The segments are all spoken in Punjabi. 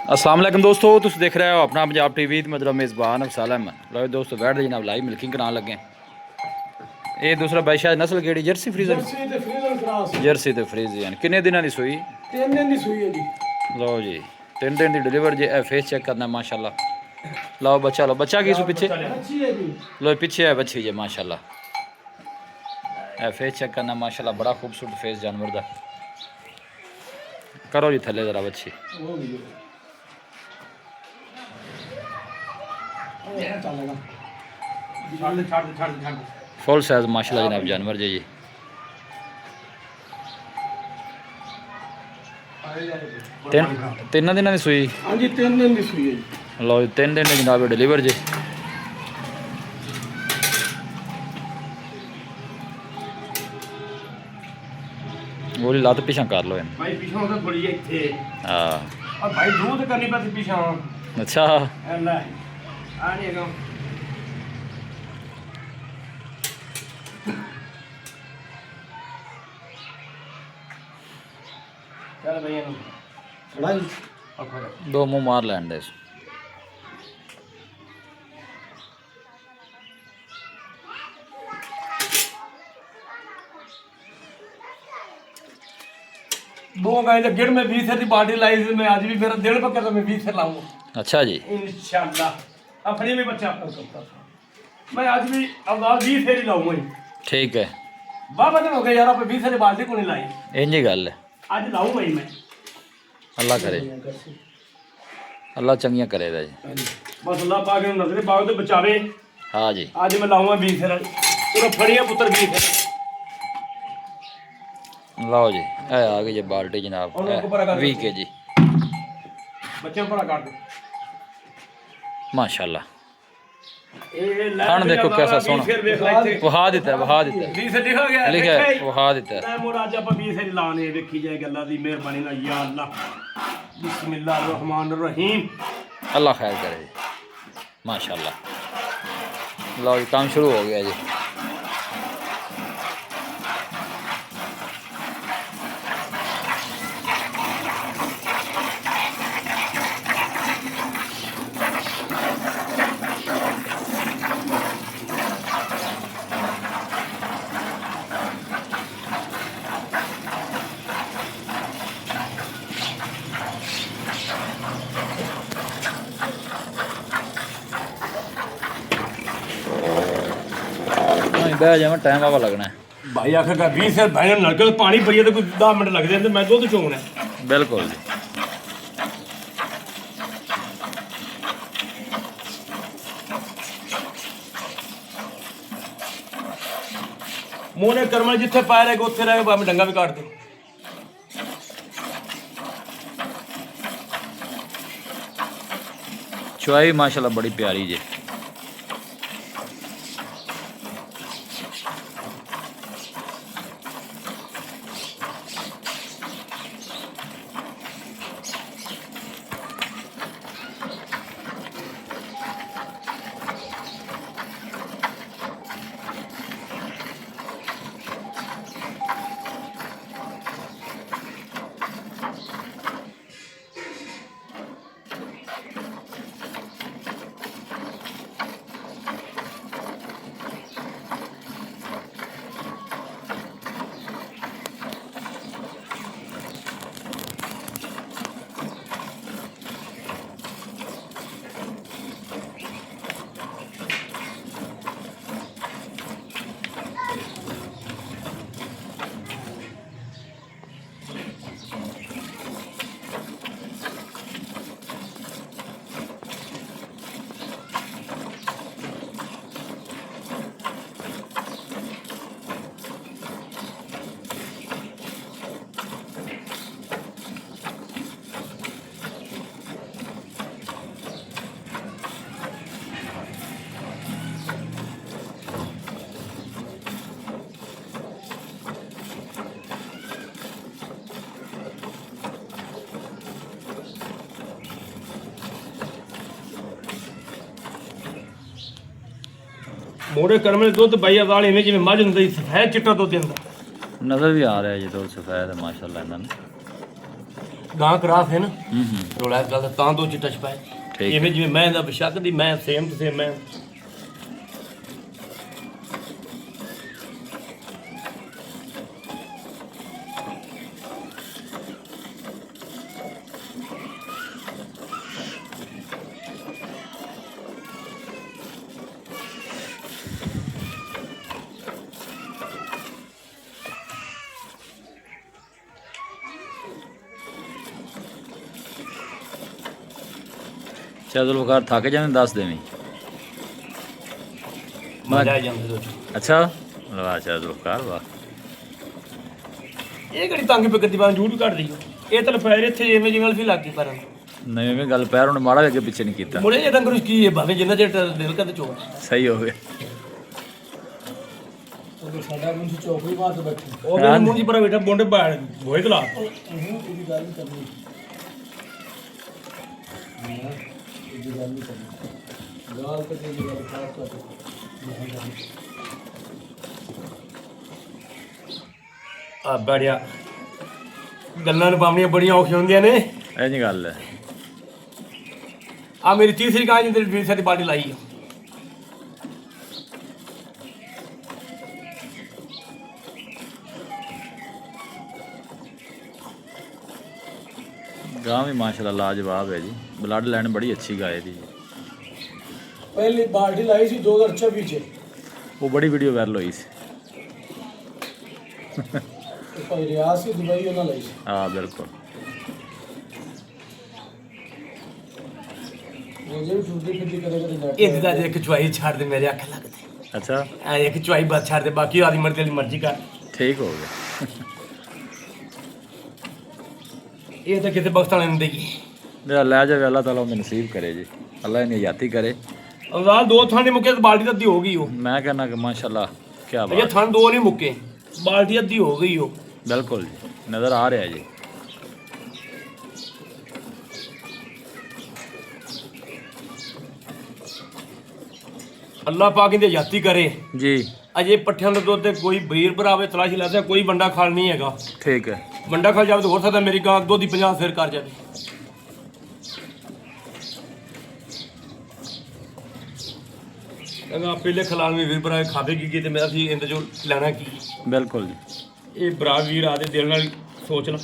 अस्सलाम वालेकुम दोस्तों, तुम देख रहे हो अपना पंजाब टीवी। मेरा मेज़बान अफसाल अहमद। लो दोस्तों बैठ जनाब लाइव मिल्किंग कराने लगे। ये दूसरा बादशाह नस्ल केड़ी? जर्सी फ्रीजन, जर्सी ते फ्रीजियन। किन्ने दिनों की सूई? 3 दिन की सूई है जी। लो जी 3 दिन की डिलीवर जी। फेस चेक करना माशाल्लाह। लो बच्चा, लो बच्चा की पीछे लो पीछे है बच्ची जी माशाल्लाह। फेस चेक करना माशाल्लाह, बड़ा खूबसूरत फेस जानवर का। करो जी थले जरा बच्ची। फुल साइज माशाल्लाह जनाब जानवर जी। तीन दिन की सूई? हाँ जी 3 दिन की सूई है जी। लो 3 दिन की जनाब डिलीवर जी। गोली लत पिछा कर लो भाई पिछों तो थोड़ी है इत्थे। हाँ और भाई दूध करनी पड़ती पिछों। अच्छा अल्लाह आ नहीं गो। चल भैया खड़ा जी। दो मुंह मार लैन दे। दो गाय गिर में 20 की बाडी लाई थी। मैं आज भी मेरा दिल पक्का तो मैं 20 लाऊंगा अच्छा जी इंशाल्लाह। अपनी भी बच्चा कर सकता था। मैं आज भी अवतार 20 ही लाऊंगा ही। ठीक है। बाबा दिन हो गए यार, आप 20 की बाल्टी को नहीं लाई। इंज ही गल है। आज लाऊंगा ही मैं। अल्लाह करे, अल्लाह चंगियां करेगा जी। बस अल्लाह पाक ने नजरे पाक तो बचावे। हाँ जी आज मैं लाऊंगा 20 पूरा फड़िया पुत्र 20। लो जी ए आ गई जी बाल्टी जनाब 20 kg बच्चे पर काट दो माशाल्लाह। ए खान देखो कैसा सोना वहा दिता है, वहा दिता है 20 लिखा गया लिखा है, वहा दिता है। मैं मोड़ आज आप 20 लाने देखी जाए अल्लाह दी मेहरबानी ना। या अल्लाह बिस्मिल्लाह रहमान रहीम। अल्लाह खैर करे जी माशाल्लाह। लो जी काम शुरू हो गया जी। बह जावा टाइम वावा लगना है भाई आखिरकार 20 भाई ने नलके पानी भरिए तो कोई 10 मिनट लग जाते। मैं दुध चोना है बिल्कुल जी। मोने कर्म जिथे पाए रहे उत्थे रहे भावे डंगा भी काट दो। चुआई माशाल्लाह बड़ी प्यारी जी। मोड़े कर्म ने दुध भाई अवतार इवें जिवें मझ हुंदी सफेद चिट्टा दुध दिंदा। नज़र भी आ रहा है जी तो सफ़ेद है माशाल्लाह इन्होंने। ਗਾਂ ਕਰਾਸ ਹੈ ਨਾ ਹੂੰ ਰੋਲਾ ਇਸ ਗੱਲ ਦਾ ਤਾਂ ਦੋ ਚਿੱਟਾ ਛਪਾਇਆ ਠੀਕ ਇਵੇਂ ਜਿਵੇਂ ਮੈਂ ਦਾ ਬਸ਼ੱਕ ਦੀ ਮੈਂ ਸੇਮ ਟੂ ਸੇਮ ਮੈਂ ਚਲ ਵਕਾਰ ਥੱਕ ਜਾਂਦੇ ਦੱਸ ਦੇਵੀਂ ਮਜ਼ਾ ਆ ਜਾਂਦਾ ਦੋ ਅੱਛਾ ਵਾਹ ਚਲ ਵਕਾਰ ਵਾਹ ਇਹ ਕਿਹੜੀ ਤੰਗ ਪਿਕਰ ਦੀ ਬਾਂ ਜੂੜ ਵੀ ਕੱਢਦੀ ਇਹ ਤਾਂ ਲਫਾਇਰ ਇੱਥੇ ਜਿਵੇਂ ਜਿਵੇਂ ਅਲਫੀ ਲੱਗ ਗਈ ਪਰ ਨਹੀਂ ਐਵੇਂ ਗੱਲ ਪੈਰ ਹੁਣ ਮਾੜਾ ਅੱਗੇ ਪਿੱਛੇ ਨਹੀਂ ਕੀਤਾ ਮੁੜੇ ਜੇ ਡੰਗਰ ਕੀ ਹੈ ਭਾਵੇਂ ਜਿੰਨਾ ਚਿਰ ਦਿਲ ਕਰਦੇ ਚੋ ਸਹੀ ਹੋ ਗਿਆ ਉਹ ਸਾਡਾ ਮੁੰਜੀ ਚੌਕਰੀ ਮਾਰ ਕੇ ਬੈਠੀ ਉਹ ਵੀ ਮੂੰਹ ਦੀ ਪਰ ਬੈਠਾ ਬੋਂਡੇ ਬਾੜ ਹੋਏ ਕਲਾ ਇਹਦੀ ਗੱਲ ਨਹੀਂ ਕਰਨੀ ਇਹਦੀ ਗੱਲ ਨਹੀਂ ਕਰਨੀ ਗਾਲ ਤੇ ਦੀ ਗੱਲ ਖਾਸ ਕਰ ਆ ਬੜਿਆ ਗੱਲਾਂ ਨੂੰ ਪਾਉਣੀਆਂ ਬੜੀਆਂ ਔਖੀਆਂ ਹੁੰਦੀਆਂ ਨੇ ਇਹ ਨਹੀਂ ਗੱਲ ਹੈ ਆ ਮੇਰੀ ਤੀਸਰੀ ਗਾਂ ਜਿਹਦੇ ਵੀਰ ਸਾਡੀ ਬਾਡੀ ਲਾਈ ਆ गाँव भी माशाल्लाह लाजवाब है जी ब्लड लाइन बड़ी अच्छी गाय थी पहली बाल्टी लाई थी 2026 च वो बड़ी वीडियो वायरल हुई सी भाई रियाज से दुबई ना लाई थी हाँ बिल्कुल मुझे भी छुट्टी फिरती करे करे ਇਹ ਦਾ ਇੱਕ ਚੁਆਈ ਛੱਡ ਦੇ ਮੇਰੇ ਅੱਖ ਲੱਗਦੇ अच्छा ਐ ਇੱਕ ਚੁਆਈ ਬਸ ਛੱਡ ਦੇ ਬਾਕੀ ਆਦੀ ਮਰਜ਼ੀ ਦੀ ਮਰਜ਼ੀ ਕਰ ठीक हो गया ਇਹ ਤਾਂ ਕਿਤੇ ਬਖਤ ਵਾਲੇ ਨੂੰ ਦੇਗੀ मेरा लै जाए अल्लाह ताला उन्हें नसीब करे जी अल्लाह इन्हें याती करे ਅਵਜ਼ਾਲ ਦੋ ਥਾਂ ਨਹੀਂ ਮੁੱਕੇ ਤੇ ਬਾਲਟੀ ਤਾਂ ਅੱਧੀ ਹੋ ਗਈ ਉਹ मैं कहना कि माशाल्लाह क्या ਇਹ बात ਥਾਂ ਦੋ ਨਹੀਂ ਮੁੱਕੇ ਬਾਲਟੀ ਅੱਧੀ ਹੋ ਗਈ ਉਹ बिल्कुल जी नज़र आ रहा है जी ਅੱਲਾਹ ਪਾਕ ਇਹਦੇ ਯਾਤੀ ਕਰੇ जी ਅਜੇ ਪੱਠਿਆਂ ਦੇ ਦੁੱਧ ਤੇ ਕੋਈ ਵੀਰ ਭਰਾਵੇ ਤਲਾਸ਼ੀ ਲੈਦਾ ਕੋਈ ਬੰਦਾ ਖਾਲ ਨਹੀਂ ਹੈਗਾ ठीक है ਬੰਦਾ ਖਾ ਜਾਵੇ ਤਾਂ ਹੋ ਸਕਦਾ ਮੇਰੀ ਗਾਂ ਦੁੱਧ ਦੀ 50 ਸਿਰ ਕਰ ਜਾਵੇ ਕਹਿੰਦਾ ਪਹਿਲੇ ਖਲਾਲ ਵੀ ਵੀਰ ਭਰਾ ਖਾਵੇਗੀ ਕੀ ਤੇ ਮੇਰਾ ਸੀ ਇੰਦ ਜੋ ਲੈਣਾ ਕੀ बिल्कुल जी ਇਹ ਭਰਾ ਵੀਰ ਆਦੇ ਦਿਲ ਨਾਲ ਸੋਚ ਲਾ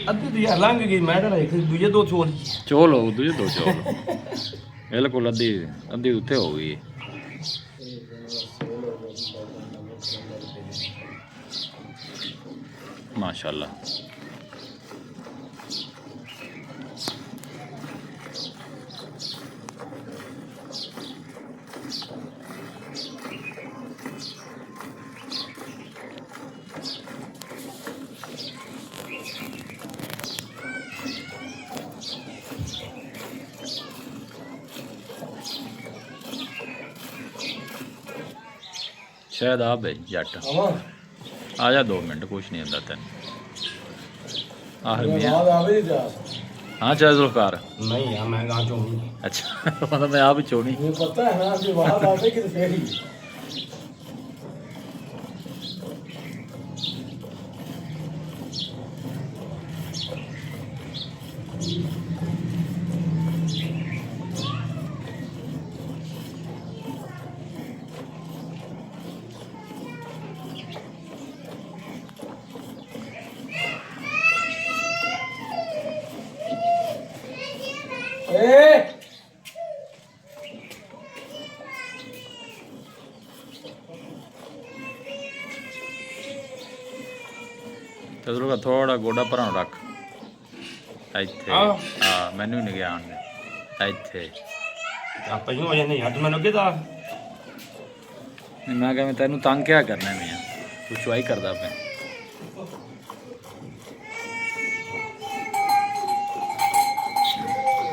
ਅੱਧੀ ਦੀ ਲੰਘ ਗਈ ਮੈਂ ਤਾਂ ਇੱਕ ਦੂਜੇ ਦੋ ਛੋਲ चोल हो दूजे दो चोल बिल्कुल अद्धी अद्धी उत्थे हो गई माशाल्लाह शायद आप है जट आवा आ जा 2 मिनट कुछ नहीं होता तेन आखिर में बाद आवे ही जा हाँ चाहे जुल्फकार ਨਹੀਂ ਆ ਮੈਂ ਗਾਂ ਚੋਂ अच्छा मतलब मैं आप ही चोनी मुझे पता है ना कि वहां आवे कि फिर ही तो का थोड़ा गोडा भरा रख ਇੱਥੇ ਆਹ। ਹਾਂ ਮੈਨੂੰ ਨਹੀਂ ਗਿਆ ਆਣ ਇੱਥੇ ਆਪਾਂ ਹੀ ਹੋ ਜਾਂਦੇ ਹੱਥ ਮੈਨੂੰ ਕਿਦਾ ਨਹੀਂ ਮੈਂ ਕਹਿੰਦਾ ਤੈਨੂੰ ਤੰਗ ਕਿਆ ਕਰਨਾ ਮੈਂ ਤੂੰ ਚੁਆਈ ਕਰਦਾ ਪਿਆ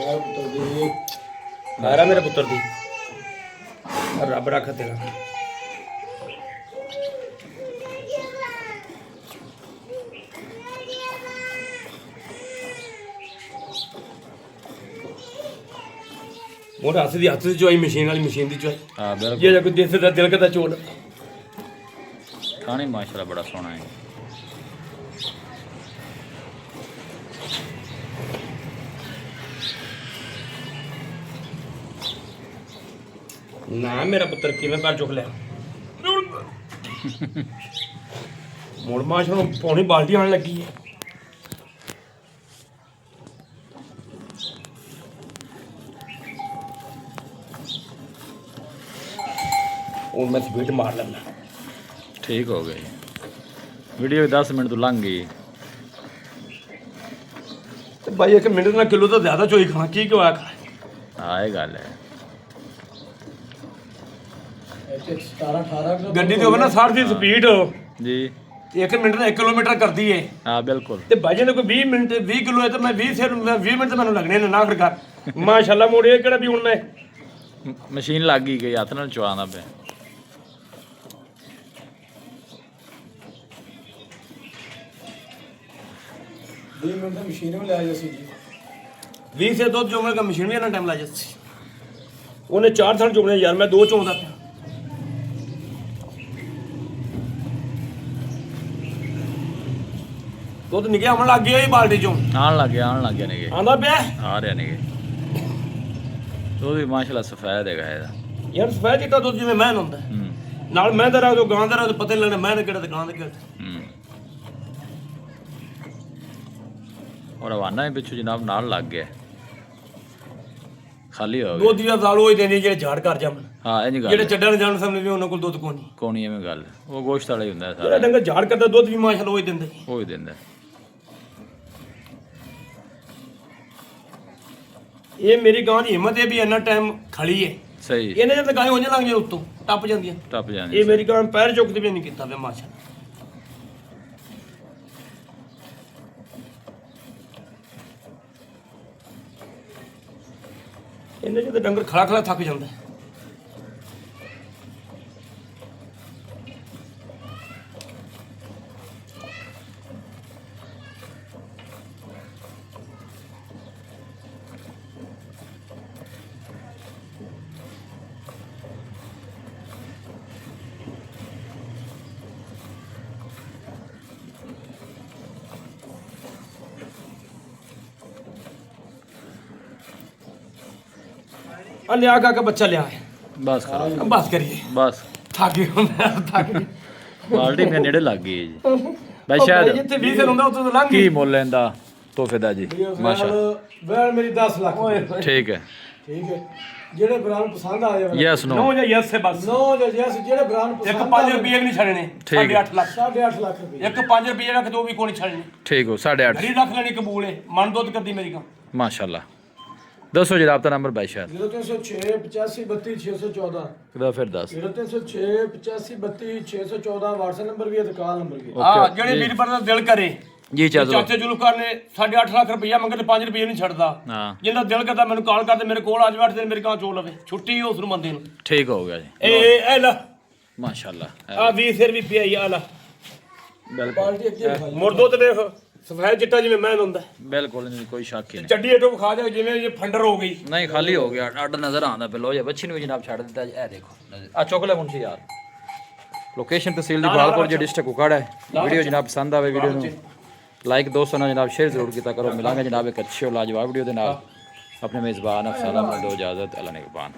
यार तो दे ਮਾਰਾ ਮੇਰੇ ਪੁੱਤਰ ਦੀ ਰੱਬ ਰੱਖ ਤੇਰਾ ਮੋੜਾ ਹੱਥ ਦੀ ਚੋਈ ਮਸ਼ੀਨ ਵਾਲੀ ਮਸ਼ੀਨ ਦੀ ਚੋਈ ਹਾਂ ਬਿਲਕੁਲ ਜੇ ਕੋਈ ਦੇਸੇ ਦਾ ਦਿਲ ਕਰਦਾ ਚੋੜ ਖਾਣੇ ਮਾਸ਼ਾਅੱਲਾ ਬੜਾ ਸੋਹਣਾ ਹੈ ਨਾ ਮੇਰਾ ਪੁੱਤਰ ਕਿਵੇਂ ਪੈਰ ਚੁੱਕ ਲਿਆ ਮੋੜ ਮਾਸ਼ ਨੂੰ ਪੌਣੀ ਬਾਲਟੀ ਆਣ ਲੱਗੀ ਹੈ ਹੁਣ ਮੈਂ ਸਪੀਡ ਮਾਰ ਲੈਂਦਾ ਠੀਕ ਹੋ ਗਈ ਵੀਡੀਓ 10 ਮਿੰਟ ਤੋਂ ਲੰਘ ਗਈ ਤੇ ਭਾਈ 1 ਮਿੰਟ ਨਾਲ ਕਿਲੋ ਤੋਂ ਜ਼ਿਆਦਾ ਚੋਈ ਖਾਣਾ ਕੀ ਕਿਉਂ ਆਖਾ ਹਾਂ ਇਹ ਗੱਲ ਹੈ ਇੱਥੇ 17 18 ਕਿਲੋ ਗੱਡੀ ਤੇ ਹੋਵੇ ਨਾ 60 ਦੀ ਸਪੀਡ ਜੀ 1 ਮਿੰਟ ਨਾਲ 1 ਕਿਲੋਮੀਟਰ ਕਰਦੀ ਏ ਹਾਂ ਬਿਲਕੁਲ ਤੇ ਭਾਈ ਨੇ ਕੋਈ 20 ਮਿੰਟ 20 ਕਿਲੋ ਹੈ ਤਾਂ ਮੈਂ 20 ਸਿਰ 20 ਮਿੰਟ ਤਾਂ ਮੈਨੂੰ ਲੱਗਣੇ ਨੇ ਨਾ ਫਿਰ ਕਰ ਮਾਸ਼ਾਅੱਲਾ ਮੋੜੇ ਕਿਹੜਾ ਵੀ ਹੁਣ ਮੈਂ ਮਸ਼ੀਨ ਲੱਗ ਗਈ ਹੱਥ ਨਾਲ ਚਵਾਉਂਦਾ ਪਿਆ ਮਿੰਟ ਮਸ਼ੀਨ ਵੀ ਲੈ ਜਾ ਸੀ ਜੀ 20 ਸੇ ਦੁੱਧ ਚੋਣੇ ਦਾ ਮਸ਼ੀਨ ਵੀ ਇਹਨਾਂ ਟਾਈਮ ਲਾ ਜਾਂਦੀ ਉਹਨੇ 4 ਥਣ ਚੋਣੇ ਯਾਰ ਮੈਂ 2 ਚੋਂਦਾ ਪਿਆ ਦੁੱਧ ਨਿਕਲ ਆਉਣ ਲੱਗ ਗਿਆ ਇਹ ਬਾਲਟੀ ਚੋਂ ਆਣ ਲੱਗ ਗਿਆ ਨੇਗੇ ਆਂਦਾ ਪਿਆ ਆ ਰਿਹਾ ਨੇਗੇ ਉਹ ਵੀ ਮਾਸ਼ਾਅੱਲਾ ਸਫੈਦ ਹੈਗਾ ਇਹਦਾ ਯਾਰ ਸਫੈਦ ਚਿੱਟਾ ਦੁੱਧ ਜਿਵੇਂ ਮਹਿਨ ਹੁੰਦਾ ਨਾਲ ਮੈਂ ਦਾ ਰਾਜੋ ਗਾਂ ਦਾ ਰਾਜੋ ਪਤਾ ਨਹੀਂ ਲੱਗਣਾ ਮੈਂ ਕਿਹੜਾ ਤੇ ਗਾਂ ਦਾ ਕਿਹੜਾ ਔਰ ਹਵਾਨਾ ਵੀ ਪਿੱਛੋਂ ਜਨਾਬ ਨਾਲ ਲੱਗ ਗਿਆ ਖਾਲੀ ਹੋ ਗਿਆ ਦੁੱਧ ਦੀ ਦਾਲ ਉਹ ਹੀ ਦੇਣੀ ਜਿਹੜੇ ਝਾੜ ਕਰ ਜਾਣ ਹਾਂ ਇਹ ਨਹੀਂ ਜਿਹੜੇ ਗੱਲ ਚੱਡਣ ਜਾਣ ਸਮਝ ਵੀ ਉਹਨਾਂ ਕੋਲ ਦੁੱਧ ਕੋਈ ਨਹੀਂ ਕੋਣੀ ਐਵੇਂ ਗੱਲ ਉਹ ਗੋਸ਼ਤ ਵਾਲਾ ਹੀ ਹੁੰਦਾ ਜਿਹੜਾ ਸਾਰਾ ਡੰਗਰ ਝਾੜ ਕਰਦਾ ਦੁੱਧ ਵੀ ਮਾਸ਼ਾਅੱਲਾ ਉਹ ਹੀ ਦਿੰਦੇ ਉਹ ਹੀ ਦਿੰਦਾ ਇਹ ਮੇਰੀ ਗਾਂ ਦੀ ਹਿੰਮਤ ਹੈ ਵੀ ਇੰਨਾ ਟਾਈਮ ਖੜੀ ਹੈ ਸਹੀ ਇਹਨੇ ਜਦ ਗਾਂ ਹੋ ਜਾਂ ਲੰਘ ਜੇ ਉੱਤੋਂ ਟੱਪ ਜਾਂਦੀਆਂ ਟੱਪ ਜਾਂਦੀ ਇਹ ਮੇਰੀ ਗਾਂ ਪੈਰ ਚੁੱਕਦੇ ਵੀ ਨਹੀਂ ਕੀਤਾ ਵੇ ਮਾਸ਼ਾਅੱਲਾ ਇਹਨੇ ਜਦ ਡੰਗਰ ਖੜਾ ਖੜਾ ਥੱਕ ਜਾਂਦਾ ਆ ਲਿਆ ਕੇ ਬੱਚਾ ਲਿਆ ਹੈ ਬਸ ਕਰੋ ਬਸ ਕਰੀਏ ਬਸ ਥੱਕ ਗਏ ਹੁਣ ਥੱਕ ਗਏ ਬਾਲਟੀ ਮੇਰੇ ਨੇੜੇ ਲੱਗ ਗਈ ਹੈ ਜੀ ਬਾਈ ਉਹ ਸ਼ਾਇਦ ਜਿੱਥੇ 20 ਦਿਨ ਹੁੰਦਾ ਉੱਥੇ ਤਾਂ ਲੰਘ ਕੀ ਗਈ ਮੁੱਲ ਲੈਂਦਾ ਤੋਹਫੇ ਦਾ ਜੀ ਮਾਸ਼ਾਅੱਲਾ ਵੈਲ ਮੇਰੀ 10 ਲੱਖ ਠੀਕ ਹੈ ਠੀਕ ਹੈ ਜਿਹੜੇ ਬ੍ਰਾਂਡ ਪਸੰਦ ਆ ਜਾਵੇ ਯੈਸ ਨੋ ਨੋ ਜਾਂ ਯੈਸ ਸੇ ਬਸ ਨੋ ਜਸ ਜਿਹੜੇ ਬ੍ਰਾਂਡ ਇੱਕ ਪਸੰਦ 5 ਰੁਪਏ ਵੀ ਨਹੀਂ ਛੱਡਣੇ ਠੀਕ ਹੈ। 8.5 ਲੱਖ 8.5 ਲੱਖ ਰੁਪਏ ਇੱਕ 5 ਰੁਪਏ ਰੱਖ ਦੋ ਵੀ ਕੋਈ ਨਹੀਂ ਛੱਡਣੀ ਠੀਕ ਹੋ 8.5 ਘਰੀ ਰੱਖ ਲੈਣੀ ਕਬੂਲ ਹੈ ਮਨ ਦੁੱਧ ਕਰਦੀ ਮੇਰੀ ਗਾਂ ਮਾਸ਼ਾਅੱਲਾ ਦੱਸੋ ਜੀ ਰਾਬਤਾ ਨੰਬਰ ਬਾਈ ਸ਼ਾਇਦ 0306 85 32 614 ਕਿਦਾ ਫਿਰ ਦੱਸ 0306 85 32 614 WhatsApp ਨੰਬਰ ਵੀ ਹੈ ਤੇ ਕਾਲ ਨੰਬਰ ਵੀ ਹੈ ਆ ਜਿਹੜੇ ਵੀਰ ਪਰ ਦਾ ਦਿਲ ਕਰੇ ਜੀ ਚਾਚਾ ਚਾਚੇ ਜੁਲਕਾਰ ਨੇ 8.5 ਲੱਖ ਰੁਪਇਆ ਮੰਗੇ ਤੇ 5 ਰੁਪਏ ਨਹੀਂ ਛੱਡਦਾ ਹਾਂ ਜਿੰਦਾ ਦਿਲ ਕਰਦਾ ਮੈਨੂੰ ਕਾਲ ਕਰਦੇ ਮੇਰੇ ਕੋਲ ਆ ਜਾਵੇ 8 ਦਿਨ ਮੇਰੀ ਗਾਂ ਚੋ ਲਵੇ ਛੁੱਟੀ ਉਸ ਨੂੰ ਮੰਦੇ ਨੂੰ ਠੀਕ ਹੋ ਗਿਆ ਜੀ ਇਹ ਲੈ ਮਾਸ਼ਾਅੱਲਾ ਆ 20 ਸਿਰ ਵੀ ਪਿਆਈ ਆ ਲੈ ਬਿਲਕੁਲ ਪਾਰਟੀ ਅੱਗੇ ਵਿਖਾਈ ਮੁਰਦੋ ਤੇ ਦੇਖ ਸਫੈਦ ਚਿੱਟਾ ਜਿਵੇਂ ਮੈਂ ਹੁੰਦਾ ਬਿਲਕੁਲ ਨਹੀਂ ਕੋਈ ਸ਼ੱਕ ਹੀ ਨਹੀਂ ਚੱਡੀ ਏਟੋ ਖਾ ਜਾ ਜਿਵੇਂ ਇਹ ਫੰਡਰ ਹੋ ਗਈ ਨਹੀਂ ਖਾਲੀ ਹੋ ਗਿਆ ਅੱਡ ਨਜ਼ਰ ਆਉਂਦਾ ਪਿਆ ਜੇ ਬੱਚੀ ਨੂੰ ਵੀ ਜਨਾਬ ਛੱਡ ਦਿੱਤਾ ਜੀ ਇਹ ਦੇਖੋ ਆ ਚੋਕਲੇ ਮੁੰਸ਼ੀ ਯਾਰ ਲੋਕੇਸ਼ਨ ਤਹਿਸੀਲ ਦੀ ਗਵਾਲਪੁਰ ਜੀ ਡਿਸਟ੍ਰਿਕਟ ਕੁਕਾੜਾ ਹੈ ਵੀਡੀਓ ਜਨਾਬ ਪਸੰਦ ਆਵੇ ਵੀਡੀਓ ਨੂੰ ਲਾਈਕ ਦੋਸਤਾਂ ਨਾਲ ਜਨਾਬ ਸ਼ੇਅਰ ਜ਼ਰੂਰ ਕੀਤਾ ਕਰੋ ਮਿਲਾਂਗੇ ਜਨਾਬ ਇੱਕ ਅੱਛੇ ਲਾਜਵਾਬ ਵੀਡੀਓ ਦੇ ਨਾਲ ਆਪਣੇ ਮੇਜ਼ਬਾਨ ਅਫਸਾਨਾ ਨੂੰ ਦੋ ਇਜਾਜ਼ਤ ਅੱਲਾ ਨਿਗਹਬਾਨ